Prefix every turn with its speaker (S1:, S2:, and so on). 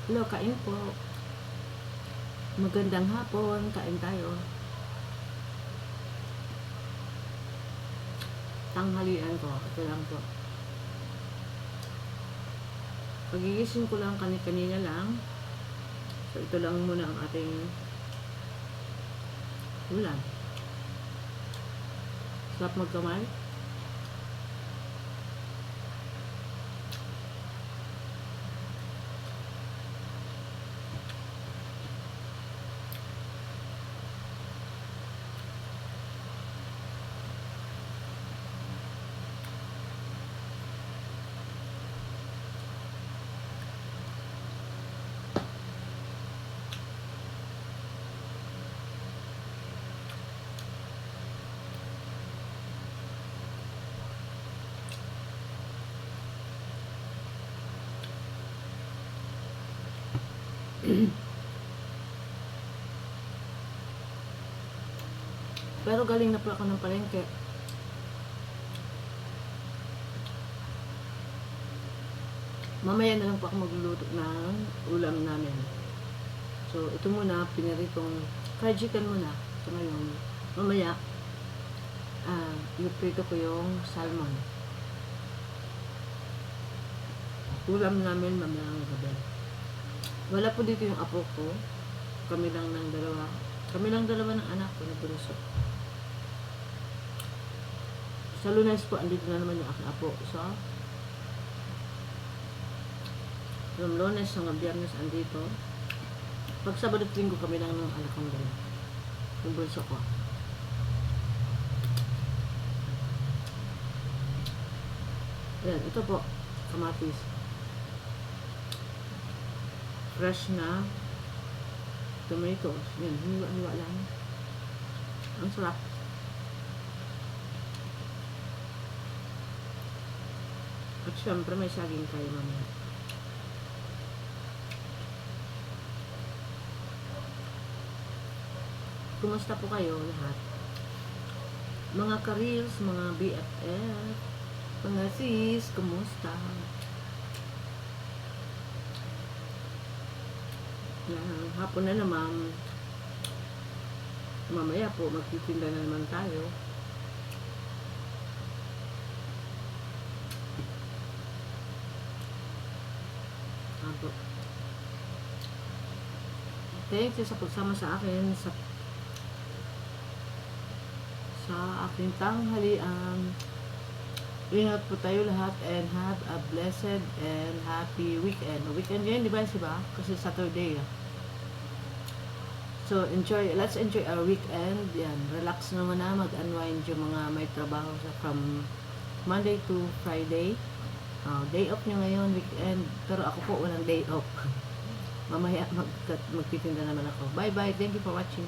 S1: Hello, kain po. Magandang hapon, kain tayo. Tanghalian ko, ito lang po. Pagigising ko lang kanina lang. So, ito lang muna ang ating ulam. Sarap magkamay. Pero galing na po ako ng palengke. Mamaya na lang po ako magluluto ng ulam namin. So, ito muna, piniritong fried chicken muna. So, ngayon, mamaya, iprito ko yung salmon. Ulam namin mamayang gabi. Wala po dito yung apo ko. Kami lang dalawa ng anak ko na bunso. Sa Lunes po, andito na naman yung aking apo. So, from Lunes hanggang Biyernes andito. Pag Sabado at Linggo kami lang ng anak kong dalawa. Yung bunso ko. Ayan, ito po. Kamatis. Fresh na tomatoes. Yan, hiwa-hiwa lang. Ang sarap. At syempre may saging kayo mamaya. Kumusta po kayo lahat? Mga ka-reels, mga BFF, mga sis, kumusta? Yan, hapon na naman. Mamaya po, magtitinda na naman tayo. Ako. Thanks sa pagsama sa akin sa aking tanghalian. Ingat po tayo lahat and have a blessed and happy weekend. Weekend yan, di ba? Kasi Saturday. So, let's enjoy our weekend. Yan, relax naman na, mag-unwind yung mga may trabaho from Monday to Friday. Day off nyo ngayon, weekend. Pero ako po, walang day off. Mamaya, magtitinda naman ako. Bye-bye. Thank you for watching.